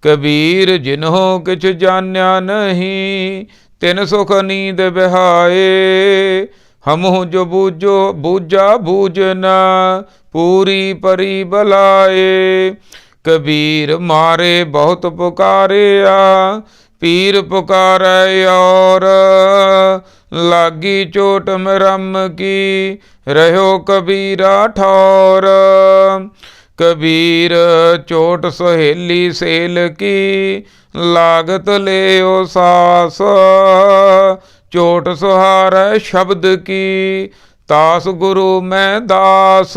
ਕਬੀਰ ਜਿਨਹੁ ਕਿਛ ਜਾਣਿਆ ਨਹੀਂ, ਤਿਨ ਸੁਖ ਨੀਂਦ ਬਿਹਾਏ। ਹਮਹੁ ਜੋ ਬੂਝੋ ਬੂਝਾ ਬੂਝਨਾ, ਪੂਰੀ ਪਰੀ ਬਲਾਏ। ਕਬੀਰ ਮਾਰੇ ਬਹੁਤ ਪੁਕਾਰਿਆ, ਪੀਰ ਪੁਕਾਰੈ ਔਰ, ਲਾਗੀ ਚੋਟ ਮਰਮ ਕੀ, ਰਹਿਓ ਕਬੀਰਾ ਠੌਰ। ਕਬੀਰ ਚੋਟ ਸਹੇਲੀ ਸੇਲ ਕੀ, ਲਾਗਤ ਲਿਓ ਸਾਸ, ਚੋਟ ਸੁਹਾਰੈ ਸ਼ਬਦ ਕੀ, ਤਾਸ ਗੁਰੂ ਮੈਂ ਦਾਸ।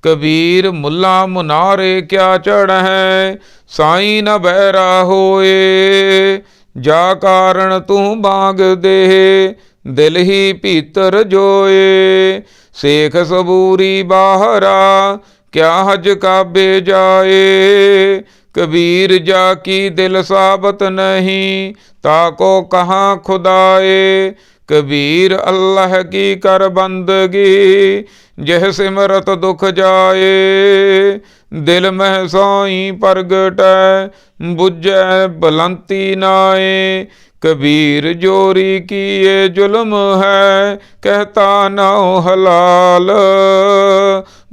ਕਬੀਰ ਮੁੱਲਾ ਮੁਨਾਰੇ ਕਿਆ ਚੜ੍ਹੈ, ਸਾਈਂ ਨ ਬਹਿਰਾ ਹੋਏ। ਜਾ ਕਾਰਨ ਤੂੰ ਬਾਗ ਦੇ, ਦਿਲ ਹੀ ਭੀਤਰ ਜੋਏ। ਸੇਖ ਸਬੂਰੀ ਬਾਹਰਾ, ਕਿਆ ਹਜ ਕਾਬੇ ਜਾਏ। ਕਬੀਰ ਜਾ ਕੀ ਦਿਲ ਸਾਬਤ ਨਹੀਂ, ਤਾ ਕੋ ਕਹਾਂ ਖੁਦਾਏ। ਕਬੀਰ ਅੱਲਾਹ ਕੀ ਕਰ ਬੰਦਗੀ, ਜਿਹ ਸਿਮਰਤ ਦੁਖ ਜਾਏ। ਦਿਲ ਮਹਿ ਸਾਈਂ ਪ੍ਰਗਟੈ, ਬੁਝੈ ਬਲੰਤੀ ਨਾਏ। ਕਬੀਰ ਜੋਰੀ ਕੀਏ ਜ਼ੁਲਮ ਹੈ, ਕਹਿਤਾ ਨਾਉ ਹਲਾਲ।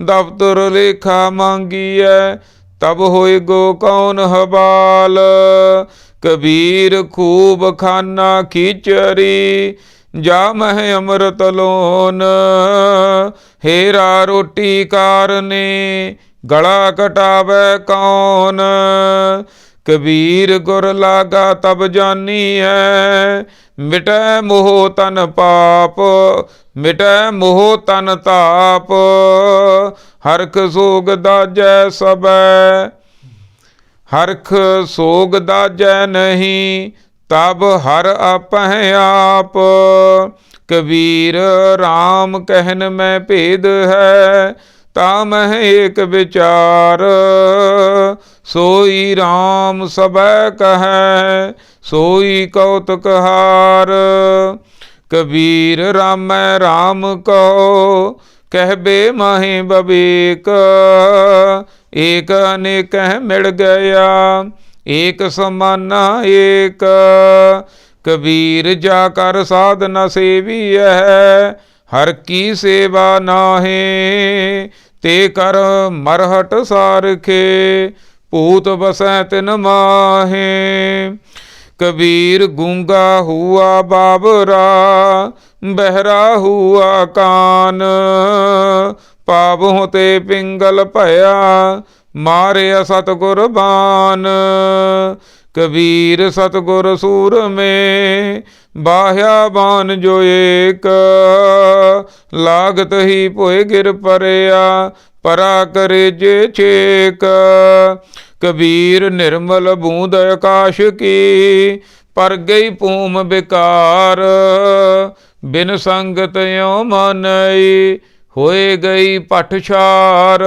ਦਫਤਰ ਲੇਖਾ ਮੰਗੀਐ, ਤਬ ਹੋਏ ਗੋ ਕੌਣ ਹਵਾਲ। ਕਬੀਰ ਖੂਬ ਖਾਨਾ ਖੀਚਰੀ, ਜਾ ਮਹਿ ਅੰਮ੍ਰਿਤ ਲੋਨ। ਹੇਰਾ ਰੋਟੀ ਕਾਰਨੇ, ਗਲਾ ਕਟਾਵੈ ਕੌਣ। ਕਬੀਰ ਗੁਰ ਲਾਗਾ ਤਬ ਜਾਨੀਐ, ਮਿਟੈ ਮੋਹ ਤਨ ਪਾਪ, ਮਿਟੈ ਮੋਹ ਤਨ ਤਾਪ। ਹਰਖ ਸੋਗ ਦਾਜੈ ਸਬੈ, ਹਰਖ ਸੋਗ ਦਾਜੈ ਨਹੀਂ, ਤਬ ਹਰ ਆਪਹਿ ਆਪ। ਕਬੀਰ ਰਾਮ ਕਹਿਨ ਮੈਂ ਭੇਦ ਹੈ, ਤਾ ਮਹਿ ਏਕ ਵਿਚਾਰ। ਸੋਈ ਰਾਮ ਸਭੈ ਕਹੈ, ਸੋਈ ਕੌਤਕ ਹਾਰ। ਕਬੀਰ ਰਾਮੈ ਰਾਮ ਕਹੋ, ਕਹਿਬੇ ਮਾਹੇ ਬਵੇਕ। ਏਕ ਅਨੇਕਹਿ ਮਿਲ ਗਿਆ, ਏਕ ਸਮਾਨਾ ਏਕ। ਕਬੀਰ ਜਾ ਕਰ ਸਾਧਨਾ ਸੇਵੀਐ, ਹਰ ਕੀ ਸੇਵਾ ਨਾਹੀ। ਤੇ ਕਰ ਮਰਹਟ ਸਾਰਖੇ, ਭੂਤ ਬਸੈ ਤਿਨ ਮਾਹੇ। ਕਬੀਰ ਗੂੰਗਾ ਹੁਆ ਬਾਬਰਾ, ਬਹਿਰਾ ਹੁਆ ਕਾਨ। ਪਾਵਹੁ ਤੇ ਪਿੰਗਲ ਭਇਆ, ਮਾਰਿਆ ਸਤਿਗੁਰ ਬਾਨ। ਕਬੀਰ ਸਤਿਗੁਰ ਸੂਰਮੇ, ਬਾਹਿਆ ਬਾਨ ਜੋ ਏਕ। ਲਾਗਤ ਹੀ ਭੋਏ ਗਿਰ ਪਰਿਆ, ਪਰਾ ਕਰੇ ਜੇ ਛੇਕ। ਕਬੀਰ ਨਿਰਮਲ ਬੂੰਦ ਆਕਾਸ਼ ਕੀ, ਪਰ ਗਈ ਭੂਮ ਬਿਕਾਰ। ਬਿਨ ਸੰਗਤ ਯੋ ਮਾਨਈ, ਹੋਏ ਗਈ ਪਟਛਾਰ।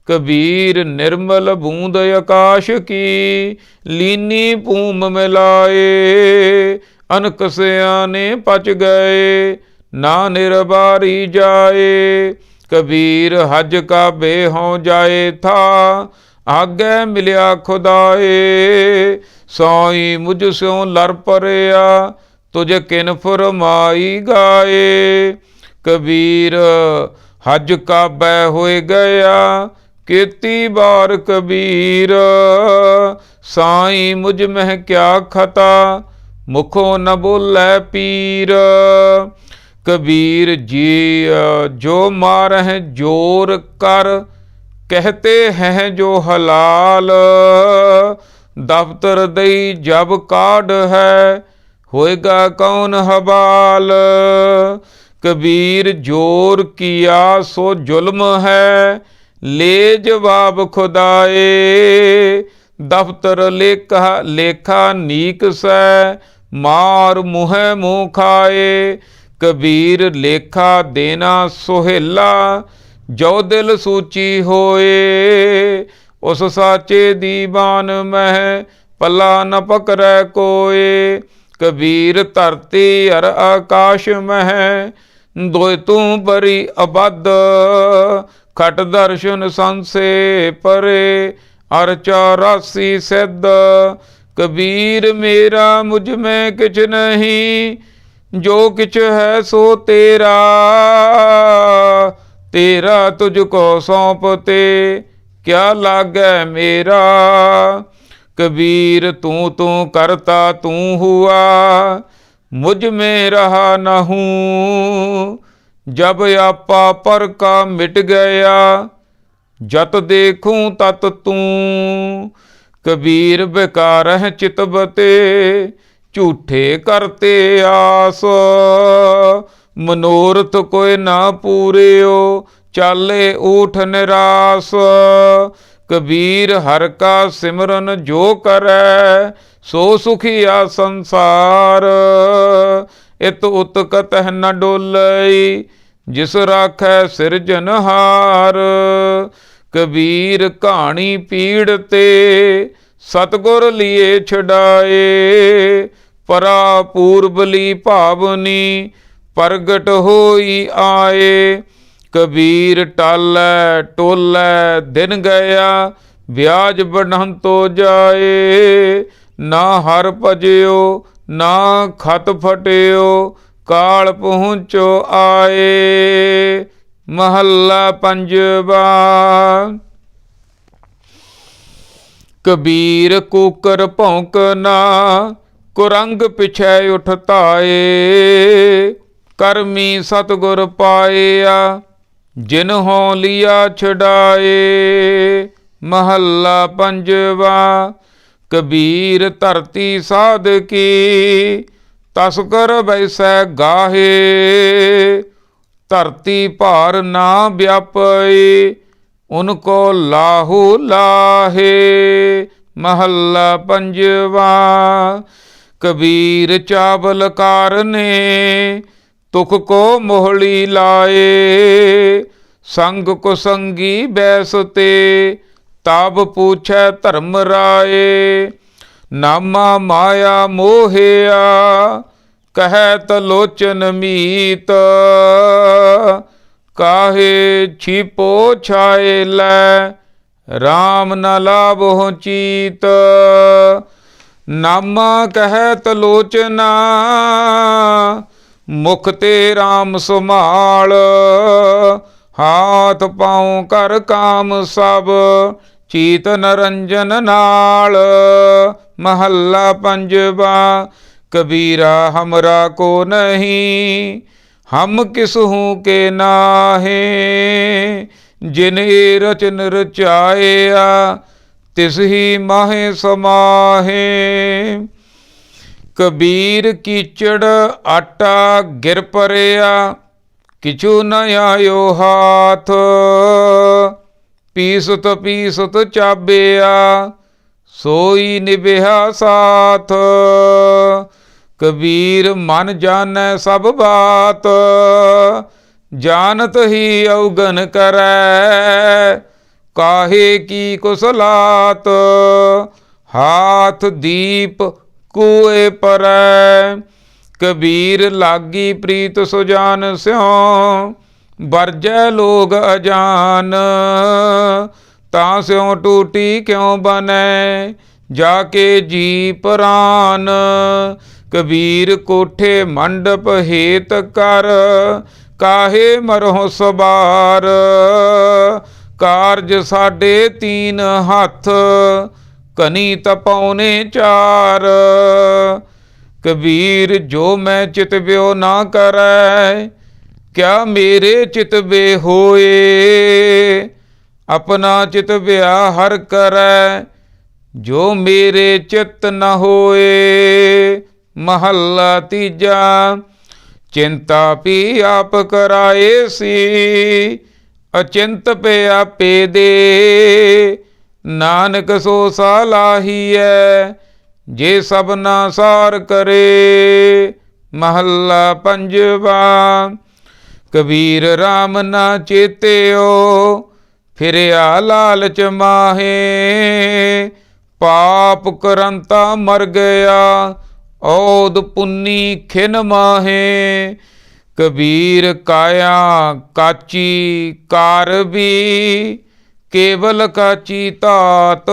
ਕਬੀਰ ਨਿਰਮਲ ਬੂੰਦ ਆਕਾਸ਼ ਕੀ, ਲੀਨੀ ਭੂਮ ਮਿਲਾਏ। ਅਨਕ ਸਿਆਣੇ ਪਚ ਗਏ, ਨਾ ਨਿਰਬਾਰੀ ਜਾਏ। ਕਬੀਰ ਹਜ ਕਾ ਬੇਹੋਂ ਜਾਏ ਥਾ, ਆਗੇ ਮਿਲਿਆ ਖੁਦਾਏ। ਸਾਈ ਮੁਝ ਸਿਉ ਲਰ ਪਰਿਆ, ਤੁਝ ਕਿਨ ਫਰਮਾਈ ਗਾਏ। ਕਬੀਰ ਹਜ ਕਾਬੈ ਹੋਏ ਗਿਆ, ਕੀਤੀ ਬਾਰ ਕਬੀਰ। ਸਾਈ ਮੁਝ ਮਹਿ ਕਿਆ ਖਤਾ, मुखों न बोलै पीर। कबीर जी जो मारह जोर कर, कहते हैं जो हलाल। दफ्तर दई जब काढ़ है, होएगा कौन हबाल। कबीर जोर किया सो जुल्म है, ले जवाब खुदाए। दफ्तर लेखा लेखा नीक सै, मार मुँह मुँह खाए। कबीर लेखा देना सुहेला, जो दिल सूची होए। उस साचे दीवान मह, पला न पकड़ै कोय। कबीर धरती अर आकाश मह, दोय तू बरी अबद। खट दर्शन संसे परे, अर 84 सिद्ध। कबीर मेरा मुझ में किछ नहीं, जो किछ है सो तेरा। तेरा तुझको सौंपते, क्या लागै मेरा। कबीर तू तू करता तू हुआ, मुझ में रहा न हूँ। जब आपा पर का मिट गया, जत देखूं तत तू। कबीर बेकार है चितबते, झूठे करते आस। मनोरथ कोई ना पूरे, चाले ऊठ निरास। कबीर हर का सिमरन जो करे, सो सुखिया संसार। इत उत कतह न डोलई, जिस राखै सिरजनहार। कबीर कहानी पीड़ ते, सतगुर लिए छड़ाए। परा पूर्बली भावनी, प्रगट होई आए। कबीर टालै टोलै दिन गया, ब्याज बढ़न तो जाए। ना हर भजयो ना खत फटियो, काल पहुँचो आए। महला पंजवा। कबीर कुकर भौंकना, कुरंग पिछै उठताए। करमी सतगुर पाया, जिन्हों लिया छड़ाए। महला पंजवा। कबीर धरती साध की, तस्कर वैसै गाहे। धरती भार ना व्यापई, उनको लाहू लाहे। महला पंजवा। कबीर चावल कारने, तुख को मोहली लाए। संग कुसंगी बैसते, तब पूछै धर्म राए। नामा माया मोहिया, कहत लोचन मीत। काहे छिपो छाए लै, राम न लाभो चीत। नामा कहत लोचना, मुख ते राम सुमाल। हाथ पाँव कर काम सब, चीत नरंजन नाल। महला पंजवा। कबीरा हमरा को नहीं, हम किसहू के नाहे। जिन ए रचन रचाया, तिस ही माहे समाहे। कबीर कीचड़ आटा गिर परिया, किछु न आयो हाथ। पीसत पीसत चाबिया, सोई निभिया साथ। कबीर मन जानै सब बात, जानत ही अवगन करै। काहे की कुसलात, हाथ दीप कुए परै। कबीर लागी प्रीत सुजान स्यों, बरजै लोग अजान। तां स्यों टूटी क्यों बनै, जाके जी प्रान। कबीर कोठे मंडप हेत कर, काहे मरहो सवार। कारज साढ़े 3 हथ, कनी तपौने 4। कबीर जो मैं चितव्यो ना करै, क्या मेरे चितवे होए। अपना चितव्या हर करै, जो मेरे चित्त न होए। महला तीजा। चिंता पी आप कराए सी, अचिंत पे आपे दे। नानक सो सालाहीऐ, जे सबना सार करे। महला पंजवा। कबीर राम ना चेत्यो, फिरया लालच माहे। पाप करंता मर गया, औद पुन्नी खिन माहे। कबीर काया काची कार भी, केवल काची तात।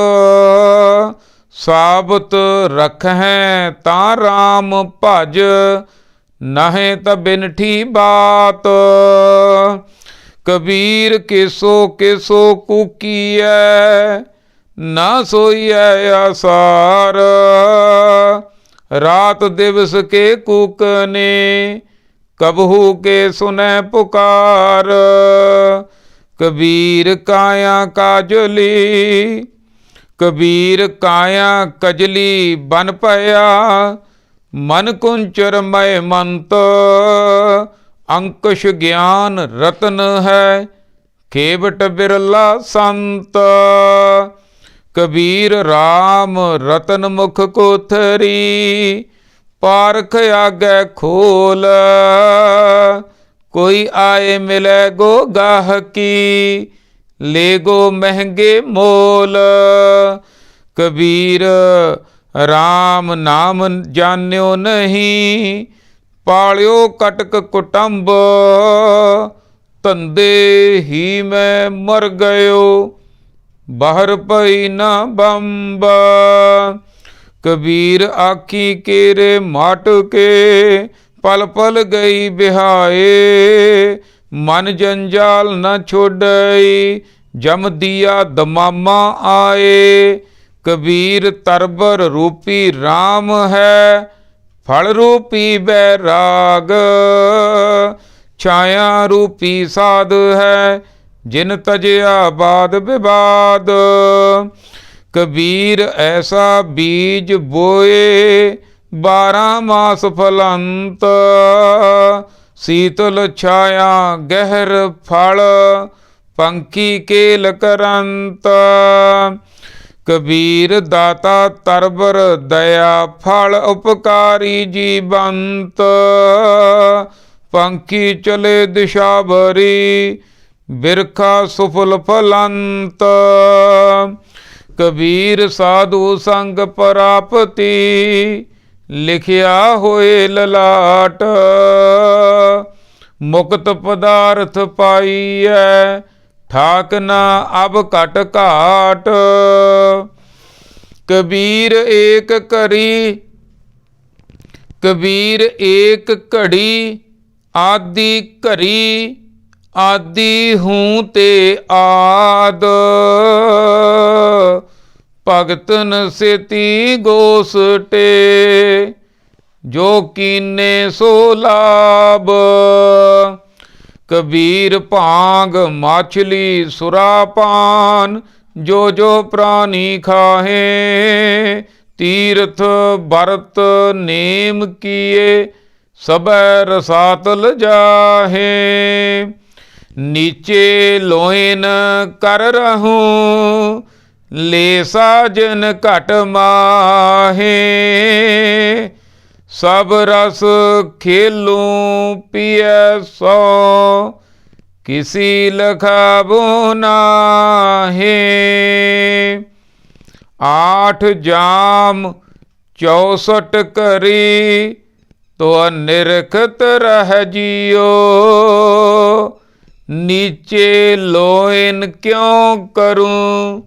साबत रखहें ता राम भज, नहे त बिनठी बात। कबीर केसो केसो कूकीऐ, ना सोईऐ आसार। रात दिवस के कूकने, कबहू के सुनै पुकार। कबीर काया काजली, कबीर काया कजली बन पया। मन कुंचर मय मंत, अंकुश ज्ञान रतन है, खेबट बिरला संत। कबीर राम रतन मुख कोथरी, पारख आगे खोल। कोई आए मिले गो गाहकी, ले गो महंगे मोल। कबीर राम नाम जान्यो नहीं, पाल्यो कटक कुटुंब। धंधे ही में मर गयो, बाहर पई न बंब। कबीर आखी केरे माट के, पल पल गई बिहाए। मन जंजाल न छोड़ई, जम दिया दमामा आए। कबीर तरबर रूपी राम है, फल रूपी बैराग। छाया रूपी साध है, जिन तजया बाद विवाद। कबीर ऐसा बीज बोए, 12 मास फलंत। शीतल छाया गहर फल, पंखी केल करंत। कबीर दाता तरबर दया फल, उपकारी जीवंत। पंखी चले दिशा भरी, बिरखा सुफल फलंत। कबीर साधु संग प्राप्ति, लिखिया होए ललाट। मुक्त पदार्थ पाइयै, ठाक ना अब घट घाट। कबीर एक करी, कबीर एक घड़ी, आदि घरी। आदि हूँ ते आद, भगतन सेती गोसटे। जो कीने सो लाभ, कबीर भांग माछली सुरापान। जो जो प्राणी खाहे, तीर्थ बरत नेम किए। सबै रसातल जाहे, नीचे लोहिन कर रहूं। ले साजन घट माहे, सब रस खेलूं पिय सो। किसी लखाबो नाहे, 8 जाम 64 करी। तो निरखत रह जियो, नीचे लोइन क्यों करूं।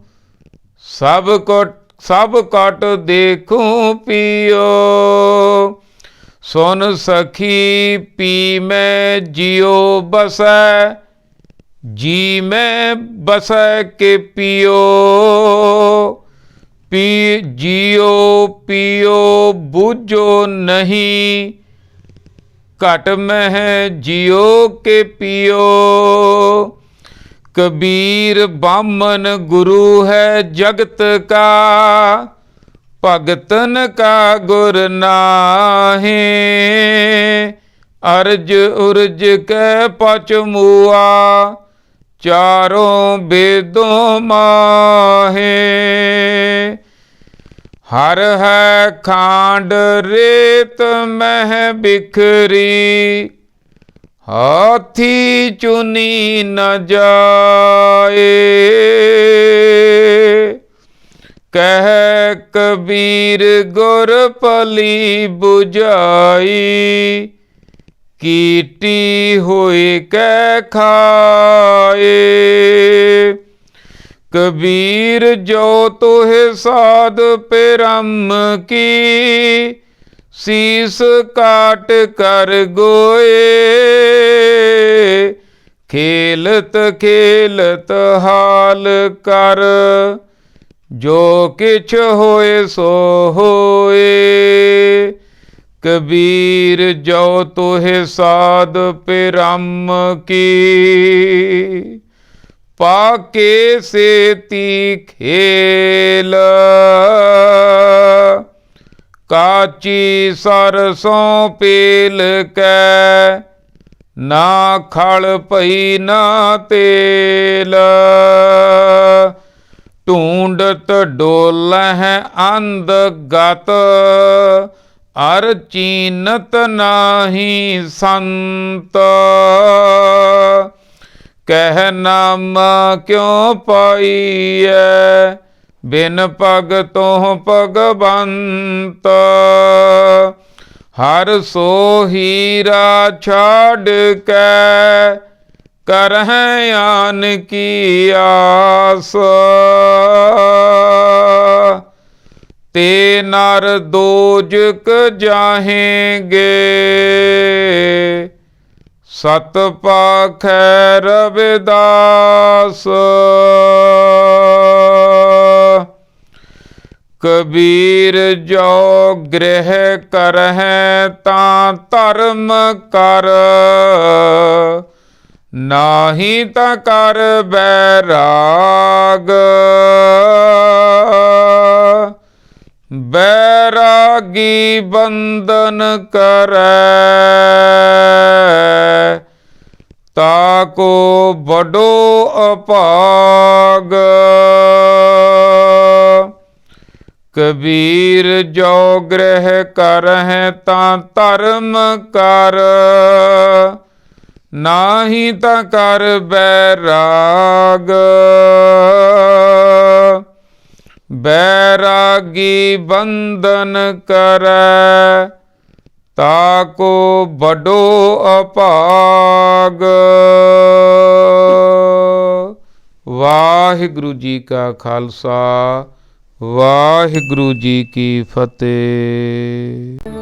सब कट देखूं पियो। सुन सखी पी में जियो बसै, जी में बसै के पियो। पी जियो पियो बूझो नहीं, घट मह जियो के पियो। कबीर बामन गुरु है जगत का, भगतन का गुर नाहे। अर्ज उर्ज कै पच मुआ, चारों वेदों माहे। हर है खांड रेत मह बिखरी, हाथी चुनी न जाए। कह कबीर गुर पली बुझाई, कीटी होए कै खाए। कबीर जो तोहे साध पिरम की, शीस काट कर गोए। खेलत खेलत हाल कर, जो किछ होए सो होए। कबीर जो तोहे साध पिरम की, पाके सेती खेल। काची सरसों पेल कै, ना खड़ पई ना तेल। ढूंढत डोलह अंध गत, अर चीनत नाही संत। कह नाम क्यों पाईऐ, बिन भगतों भगवंत। हर सो हीरा छाड़ कै, करह आन की आस। ते नर दोजक जाहेंगे, सत पाखै रविदास। कबीर जो गृह करह तां धर्म कर, नाही तां कर बैराग। बैरागी बंधन करै, ताको बड़ो अपाग। कबीर जो गृह करह तां धर्म कर, नाही तां कर बैराग। बैरागी बंधन करै, ताको बड़ो अपाग। वाहिगुरु जी का खालसा, वाहिगुरु जी की फतेह।